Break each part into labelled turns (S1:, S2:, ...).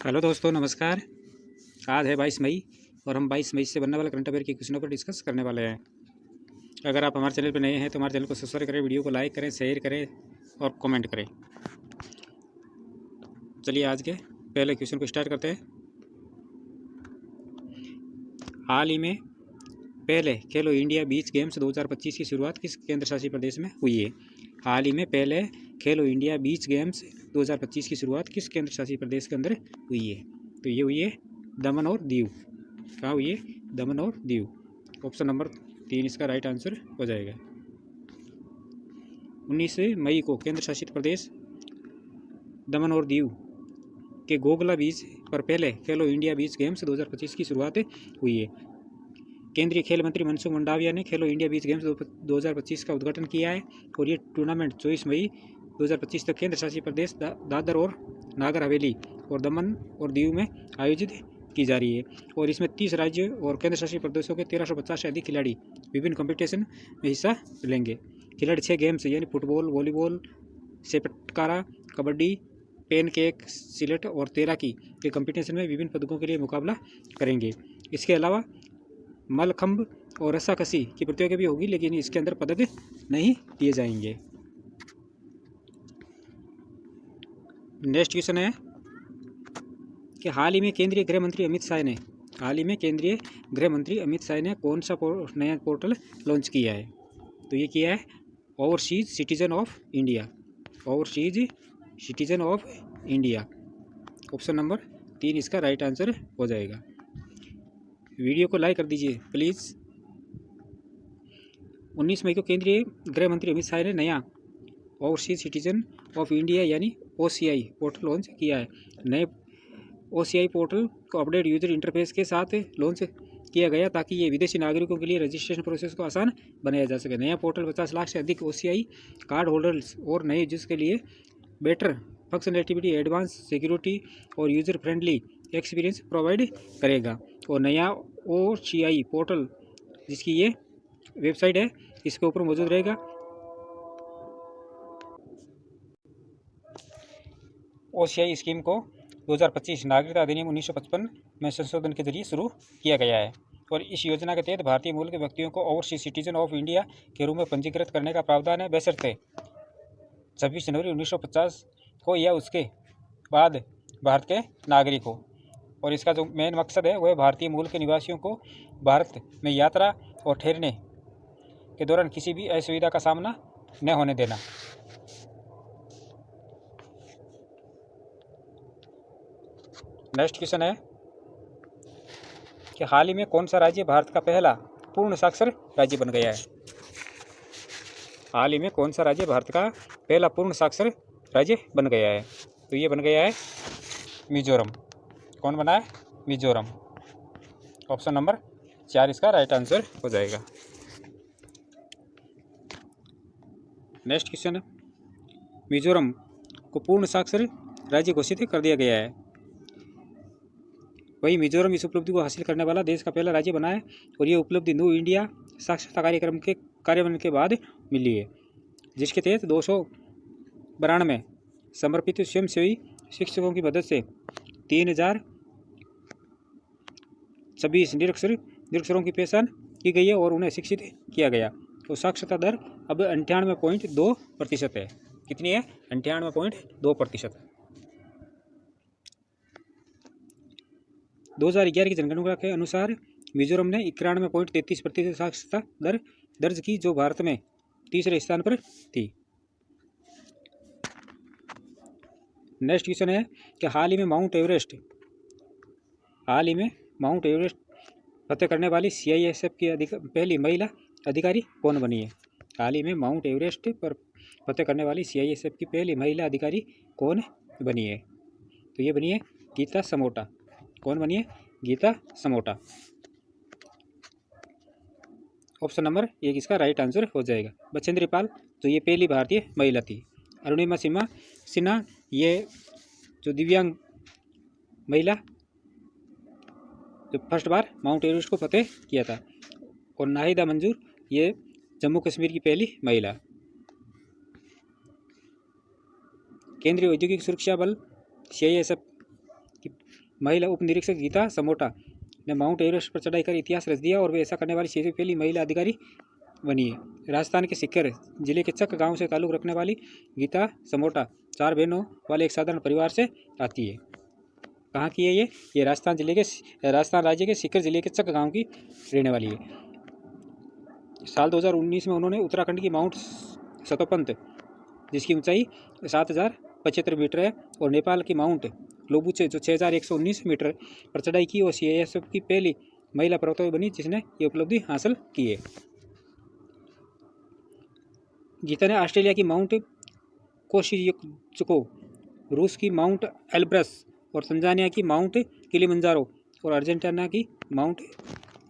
S1: Hello दोस्तों, नमस्कार। आज है 22 मई और हम 22 मई से बनने वाले करंट अफेयर के क्वेश्चनों पर डिस्कस करने वाले हैं। अगर आप हमारे चैनल पर नए हैं तो हमारे चैनल को सब्सक्राइब करें, वीडियो को लाइक करें, शेयर करें और कमेंट करें। चलिए आज के पहले क्वेश्चन को स्टार्ट करते हैं। हाल ही में पहले खेलो इंडिया बीच गेम्स 2025 की शुरुआत किस केंद्र शासित प्रदेश में हुई है? हाल ही में पहले खेलो इंडिया बीच गेम्स 2025 की शुरुआत किस केंद्र शासित प्रदेश के अंदर हुई है? तो ये हुई है दमन और दीव। कहाँ हुई है? दमन और दीव। ऑप्शन नंबर 3 इसका राइट आंसर हो जाएगा। 19 मई को केंद्र शासित प्रदेश दमन और दीव के गोगला बीच पर पहले खेलो इंडिया बीच गेम्स 2025 की शुरुआत हुई है। केंद्रीय खेल मंत्री मनसुख मंडाविया ने खेलो इंडिया बीच गेम्स 2025 का उद्घाटन किया है और ये टूर्नामेंट 24 मई 2025 तक केंद्र शासित प्रदेश दादर और नागर हवेली और दमन और दीव में आयोजित की जा रही है। और इसमें 30 राज्य और केंद्र शासित प्रदेशों के 1350 से अधिक खिलाड़ी विभिन्न कंपटीशन में हिस्सा लेंगे। खिलाड़ी 6 गेम्स यानी football, volleyball, sepaktakraw, kabaddi, pencak, silat और तैराकी के कंपटीशन में विभिन्न पदकों के लिए मुकाबला करेंगे। इसके अलावा मलखंभ और रस्साकसी की प्रतियोगिता भी होगी, लेकिन इसके अंदर पदक नहीं दिए जाएंगे। नेक्स्ट क्वेश्चन है कि हाल ही में केंद्रीय गृह मंत्री अमित शाह ने कौन सा नया पोर्टल लॉन्च किया है? तो ये किया है overseas citizen of India. Option number 3 इसका राइट आंसर हो जाएगा। वीडियो को लाइक कर दीजिए प्लीज़। 19 मई को केंद्रीय गृह मंत्री अमित शाह ने नया ओवरसीज सिटीजन ऑफ इंडिया यानी OCI पोर्टल लॉन्च किया है। नए OCI पोर्टल को अपडेट यूजर इंटरफेस के साथ लॉन्च किया गया ताकि ये विदेशी नागरिकों के लिए रजिस्ट्रेशन प्रोसेस को आसान बनाया जा सके। नया पोर्टल 50 लाख से अधिक OCI कार्ड होल्डर्स और नए यूजर्स के लिए बेटर फंक्शनलिटी, एडवांस सिक्योरिटी और यूजर फ्रेंडली एक्सपीरियंस प्रोवाइड करेगा। और नया OCI पोर्टल जिसकी ये वेबसाइट है इसके ऊपर मौजूद रहेगा। OCI स्कीम को 2025 नागरिकता अधिनियम 1955 में संशोधन के जरिए शुरू किया गया है और इस योजना के तहत भारतीय मूल के व्यक्तियों को ओवरसीज सिटीजन ऑफ इंडिया के रूप में पंजीकृत करने का प्रावधान है, बशर्ते 26 जनवरी 1950 को या उसके बाद भारत के नागरिक हो। और इसका जो मेन मकसद है वह भारतीय मूल के निवासियों को भारत में यात्रा और ठहरने के दौरान किसी भी असुविधा का सामना न होने देना। नेक्स्ट क्वेश्चन है कि हाल ही में कौन सा राज्य भारत का पहला पूर्ण साक्षर राज्य बन गया है? हाल ही में कौन सा राज्य भारत का पहला पूर्ण साक्षर राज्य बन गया है? तो ये बन गया है मिजोरम। कौन बना है? मिजोरम। ऑप्शन नंबर 4 इसका राइट आंसर हो जाएगा। नेक्स्ट क्वेश्चन है, मिजोरम को पूर्ण साक्षर राज्य घोषित कर दिया गया है। वही मिजोरम इस उपलब्धि को हासिल करने वाला देश का पहला राज्य बना है और ये उपलब्धि न्यू इंडिया साक्षरता कार्यक्रम के कार्यान्वयन के बाद मिली है, जिसके तहत 292 समर्पित स्वयंसेवी शिक्षकों की मदद से 3026 निरक्षरों की पहचान की गई है और उन्हें शिक्षित किया गया। तो साक्षरता दर अब 98.2% है। कितनी है? 98.2%। 2011 की जनगणना के अनुसार मिजोरम ने 91.33% साक्षरता दर दर्ज की, जो भारत में तीसरे स्थान पर थी। नेक्स्ट क्वेश्चन है कि हाल ही में माउंट एवरेस्ट फतेह करने वाली CISF की पहली महिला अधिकारी कौन बनी है? हाल ही में माउंट एवरेस्ट पर फतेह करने वाली CISF की पहली महिला अधिकारी कौन बनी है? तो ये बनी है गीता समोटा। कौन बनी है? गीता समोटा। ऑप्शन नंबर 1 इसका राइट आंसर हो जाएगा। बचेंद्री पाल जो ये पहली भारतीय महिला थी। अरुणिमा सिन्हा ये जो दिव्यांग महिला जो फर्स्ट बार माउंट एवरेस्ट को फतेह किया था। और नाहिदा मंजूर ये जम्मू कश्मीर की पहली महिला। केंद्रीय औद्योगिक सुरक्षा बल CISF की महिला उप निरीक्षक गीता समोटा ने माउंट एवरेस्ट पर चढ़ाई कर इतिहास रच दिया और वे ऐसा करने वाली सबसे पहली महिला अधिकारी बनी है। राजस्थान के सीकर जिले के चक गांव से ताल्लुक़ रखने वाली गीता समोटा 4 बहनों वाले एक साधारण परिवार से आती है। कहाँ की है ये राजस्थान राज्य के सीकर जिले के चक गांव की रहने वाली है। साल 2019 में उन्होंने उत्तराखंड की माउंट सतोपंत जिसकी ऊंचाई 7075 मीटर है और नेपाल की माउंट लोबुचे जो 6119 मीटर पर चढ़ाई की और CISF की पहली महिला पर्वतारोही बनी जिसने ये उपलब्धि हासिल की है। गीता ने ऑस्ट्रेलिया की माउंट कोशियुको, रूस की माउंट एल्ब्रस और तंजानिया की माउंट किलिमंजारो और अर्जेंटीना की माउंट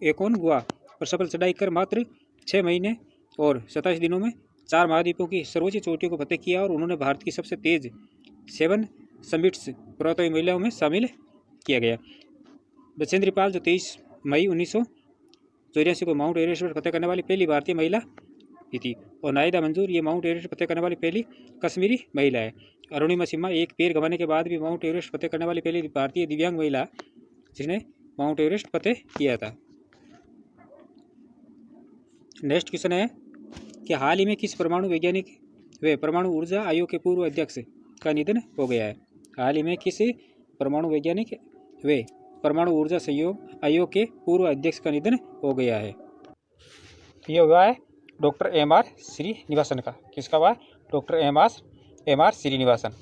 S1: एकोनगुआ पर सफल चढ़ाई कर मात्र 6 महीने और 27 दिनों में 4 महाद्वीपों की सर्वोच्च चोटियों को फतेह किया और उन्होंने भारत की सबसे तेज 7 समिट्स पर्वतारोही महिलाओं में शामिल किया गया। बचेंद्री पाल जो 23 मई 1984 को माउंट एवरेस्ट पर फतेह करने वाली पहली भारतीय महिला भी थी और नाहिदा मंजूर ये माउंट एवरेस्ट फतेह करने वाली पहली कश्मीरी महिला है। अरुणिमा सिम्हा एक पैर गंवाने के बाद भी माउंट एवरेस्ट फतेह करने वाली पहली भारतीय दिव्यांग महिला जिसने माउंट एवरेस्ट फतेह किया था। नेक्स्ट क्वेश्चन है कि हाल ही में किस परमाणु वैज्ञानिक व परमाणु ऊर्जा आयोग के पूर्व अध्यक्ष का निधन हो गया है। हाल ही में किस परमाणु वैज्ञानिक व परमाणु ऊर्जा सहयोग आयोग के पूर्व अध्यक्ष का निधन हो गया है। यह हुआ है डॉक्टर M.R. श्रीनिवासन का। किसका हुआ? Doctor M.R. Srinivasan.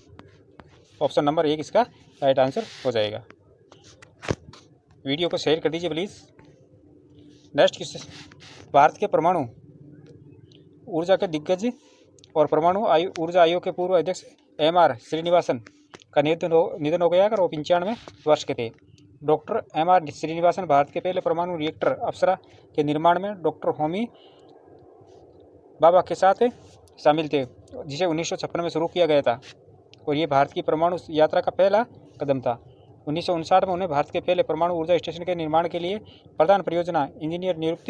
S1: Option number 1 इसका राइट आंसर हो जाएगा। वीडियो को शेयर कर दीजिए प्लीज़। नेक्स्ट क्वेश्चन, भारत के परमाणु ऊर्जा के दिग्गज और परमाणु ऊर्जा आयोग के पूर्व अध्यक्ष M.R. श्रीनिवासन का निधन हो गया और वो 95 वर्ष के थे। Doctor M.R. श्रीनिवासन भारत के पहले परमाणु रिएक्टर अप्सरा के निर्माण में डॉक्टर होमी बाबा के साथ शामिल थे जिसे 1956 में शुरू किया गया था और ये भारत की परमाणु यात्रा का पहला कदम था। 1959 में उन्हें भारत के पहले परमाणु ऊर्जा स्टेशन के निर्माण के लिए प्रधान परियोजना इंजीनियर नियुक्त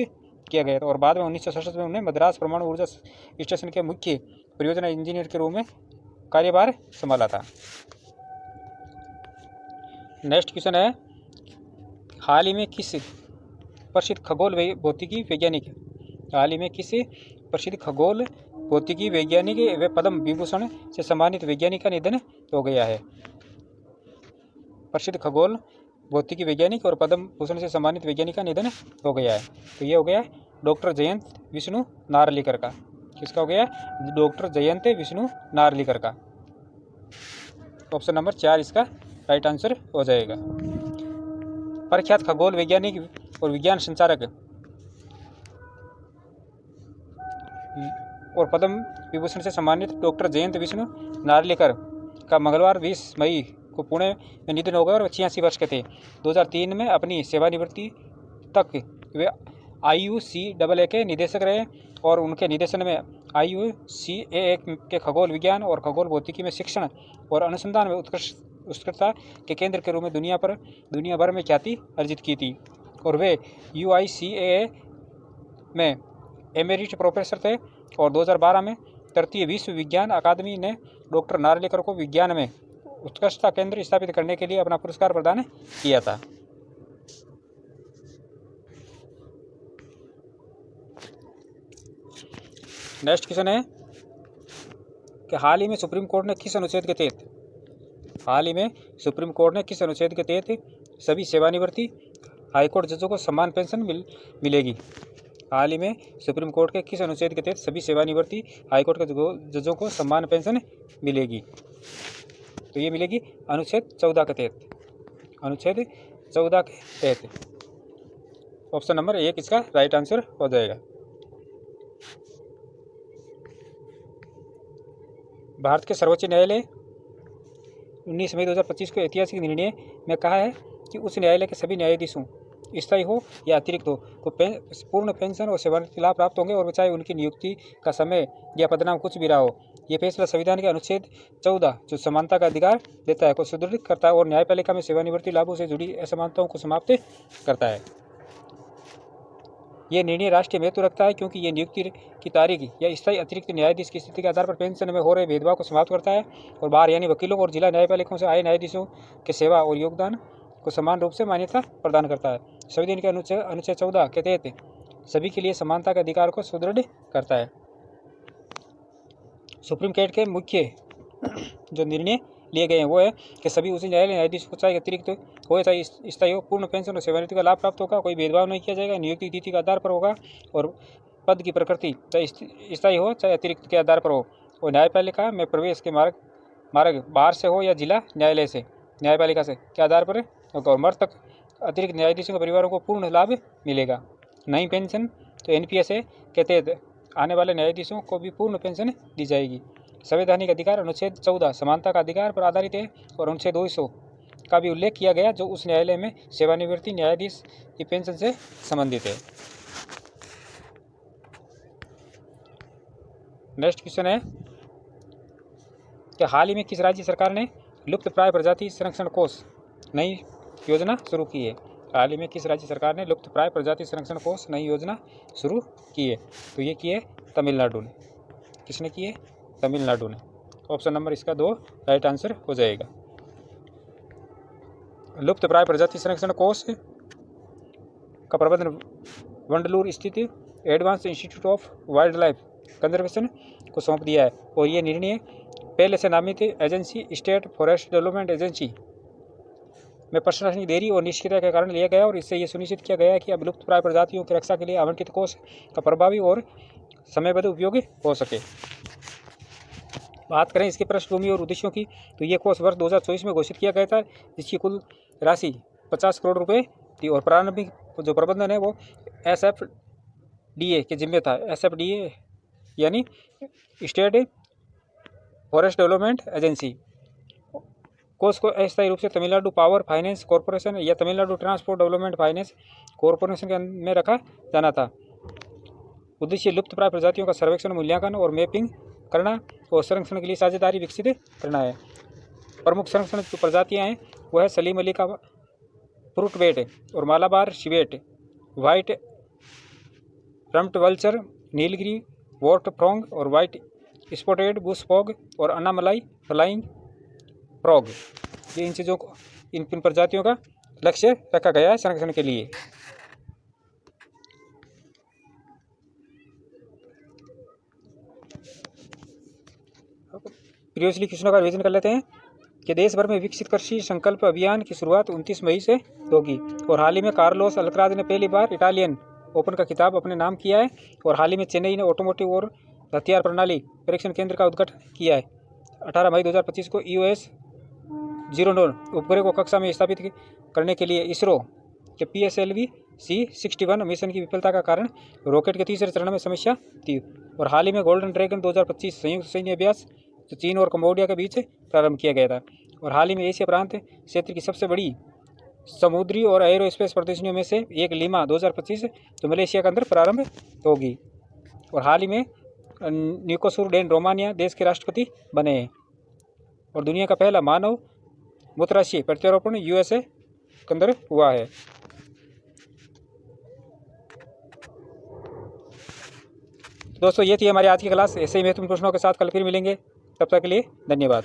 S1: किया गया था और बाद में 1967 में उन्हें मद्रास परमाणु ऊर्जा स्टेशन के मुख्य परियोजना इंजीनियर के रूप में कार्यभार संभाला था। नेक्स्ट क्वेश्चन है, हाल ही में किस प्रसिद्ध खगोल भौतिकी वैज्ञानिक व पद्म विभूषण से सम्मानित वैज्ञानिक का निधन हो गया है। प्रसिद्ध खगोल भौतिकी वैज्ञानिक और पद्म भूषण से सम्मानित वैज्ञानिक का निधन हो गया है। तो ये हो गया डॉक्टर जयंत विष्णु नार्लिकर का। किसका हो गया? डॉक्टर जयंत विष्णु नार्लिकर का। ऑप्शन नंबर 4 इसका राइट आंसर हो जाएगा। प्रख्यात खगोल वैज्ञानिक और विज्ञान संचारक और पद्म विभूषण से सम्मानित डॉक्टर जयंत विष्णु नार्लिकर का मंगलवार 20 मई को पुणे में निधन हो गया और 86 वर्ष के थे। 2003 में अपनी सेवानिवृत्ति तक वे IUCAA के निदेशक रहे और उनके निदेशन में IUCAA के खगोल विज्ञान और खगोल भौतिकी में शिक्षण और अनुसंधान में उत्कृष्टता के केंद्र के रूप में दुनिया भर में ख्याति अर्जित की थी और वे UICAA में एमेरिट प्रोफेसर थे और 2012 में तृतीय विश्व विज्ञान अकादमी ने डॉक्टर नार्लिकर को विज्ञान में उत्कृष्टता केंद्र स्थापित करने के लिए अपना पुरस्कार प्रदान किया था। नेक्स्ट क्वेश्चन है कि हाल ही में सुप्रीम कोर्ट ने किस अनुच्छेद के तहत सभी सेवानिवृत्ति हाईकोर्ट जजों को समान पेंशन मिलेगी। हाल ही में सुप्रीम कोर्ट के किस अनुच्छेद के तहत सभी सेवानिवृत्ति हाईकोर्ट के जजों को समान पेंशन मिलेगी? तो ये मिलेगी अनुच्छेद 14 के तहत। ऑप्शन नंबर 1 इसका राइट आंसर हो जाएगा। भारत के सर्वोच्च न्यायालय 19 मई 2025 को ऐतिहासिक निर्णय में कहा है कि उच्च न्यायालय के सभी न्यायाधीशों स्थायी हो या अतिरिक्त हो को पूर्ण पेंशन और सेवानिवृत्ति लाभ प्राप्त होंगे और चाहे उनकी नियुक्ति का समय या पदनाम कुछ भी रहा हो। यह फैसला संविधान के अनुच्छेद 14 जो समानता का अधिकार देता है को सुदृढ़ करता है और न्यायपालिका में सेवानिवृत्ति लाभों से जुड़ी असमानताओं को समाप्त करता है। यह निर्णय राष्ट्रीय महत्व रखता है क्योंकि यह नियुक्ति की तारीख या स्थायी अतिरिक्त न्यायाधीश की स्थिति के आधार पर पेंशन में हो रहे भेदभाव को समाप्त करता है और बाहर यानी वकीलों और जिला न्यायपालिकाओं से आए न्यायाधीशों के सेवा और योगदान को समान रूप से मान्यता प्रदान करता है। संविधान के अनुच्छेद 14 के तहत सभी के लिए समानता के अधिकार को सुदृढ़ करता है। सुप्रीम कोर्ट के मुख्य जो निर्णय लिए गए हैं वो है कि सभी उच्च न्यायालय न्यायाधीश को चाहे अतिरिक्त हो चाहे स्थायी हो, पूर्ण पेंशन और सेवानिवृत्ति का लाभ प्राप्त होगा। कोई भेदभाव नहीं किया जाएगा। नियुक्ति तिथि के आधार पर होगा और पद की प्रकृति चाहे स्थायी हो चाहे अतिरिक्त के आधार पर हो। और न्यायपालिका में प्रवेश के मार्ग बाहर से हो या जिला न्यायालय से न्यायपालिका से के आधार पर होगा। और मर्द तक अतिरिक्त न्यायाधीशों के परिवारों को पूर्ण लाभ मिलेगा। नई पेंशन तो NPS के तहत आने वाले न्यायाधीशों को भी पूर्ण पेंशन दी जाएगी। संवैधानिक अधिकार अनुच्छेद 14 समानता का अधिकार पर आधारित है और अनुच्छेद 200 का भी उल्लेख किया गया जो उस न्यायालय में सेवानिवृत्ति न्यायाधीश की पेंशन से संबंधित है। नेक्स्ट क्वेश्चन है कि हाल ही में किस राज्य सरकार ने लुप्त प्राय प्रजाति संरक्षण कोष नई योजना शुरू की है? हाल ही में किस राज्य सरकार ने लुप्त प्राय प्रजाति संरक्षण कोष नई योजना शुरू की है? तो ये की है तमिलनाडु ने। किसने की है? तमिलनाडु ने। ऑप्शन नंबर इसका 2 राइट आंसर हो जाएगा। लुप्त प्राय प्रजाति संरक्षण कोष का प्रबंधन वंडलूर स्थित advance institute of wild life conservation को सौंप दिया है। और ये निर्णय पहले से नामित agency state forest development agency में प्रशासनिक देरी और निष्क्रियता के कारण लिया गया और इससे ये सुनिश्चित किया गया है कि अब लुप्त प्राय प्रजातियों की रक्षा के लिए आवंटित कोष का प्रभावी और समयबद्ध उपयोग हो सके। बात करें इसके पृष्ठभूमि और उद्देश्यों की तो ये कोष वर्ष 2024 में घोषित किया गया था, जिसकी कुल राशि 50 करोड़ रुपए थी और प्रारंभिक जो प्रबंधन है वो SFDA के जिम्मे था। SFDA यानी स्टेट फॉरेस्ट डेवलपमेंट एजेंसी। कोष को अस्थायी रूप से तमिलनाडु पावर फाइनेंस कॉरपोरेशन या Tamil Nadu transport development finance corporation के में रखा जाना था। उद्देश्य लुप्त प्राय प्रजातियों का सर्वेक्षण, मूल्यांकन और मैपिंग करना और संरक्षण के लिए साझेदारी विकसित करना है। प्रमुख संरक्षण जो प्रजातियां हैं वो है सलीम अली का फ्रूट बेट और Malabar civet, white rumped vulture, Nilgiri wart frog और वाइट स्पॉटेड बुश फ्रॉग और अन्नामलाई फ्लाइंग फ्रॉग। ये इन चीज़ों को इन प्रजातियों का लक्ष्य रखा गया है संरक्षण के लिए। प्रीवियसली क्वेश्चनों का रिवीजन कर लेते हैं कि देश भर में विकसित कृषि संकल्प अभियान की शुरुआत 29 मई से होगी और हाल ही में कार्लोस अल्कराज ने पहली बार इटालियन ओपन का खिताब अपने नाम किया है और हाल ही में चेन्नई ने ऑटोमोटिव और हथियार प्रणाली परीक्षण केंद्र का उद्घाटन किया है। 18 मई 2025 को EOS 09 उपग्रह को कक्षा में स्थापित करने के लिए इसरो के PSLV-C61 मिशन की विफलता का कारण रॉकेट के तीसरे चरण में समस्या थी। और हाल ही में गोल्डन ड्रैगन 2025 संयुक्त सैन्य अभ्यास जो चीन और कंबोडिया के बीच प्रारंभ किया गया था। और हाल ही में एशिया प्रांत क्षेत्र की सबसे बड़ी समुद्री और एयरोस्पेस प्रदर्शनियों में से एक लीमा 2025 जो मलेशिया के अंदर प्रारंभ होगी। और हाल ही में निकोसुर डेन रोमानिया देश के राष्ट्रपति बने हैं। और दुनिया का पहला मानव मूत्राशय प्रत्यारोपण USA के अंदर हुआ है। दोस्तों ये थी हमारी आज की क्लास। ऐसे ही महत्वपूर्ण प्रश्नों के साथ कल फिर मिलेंगे। तब तक के लिए धन्यवाद।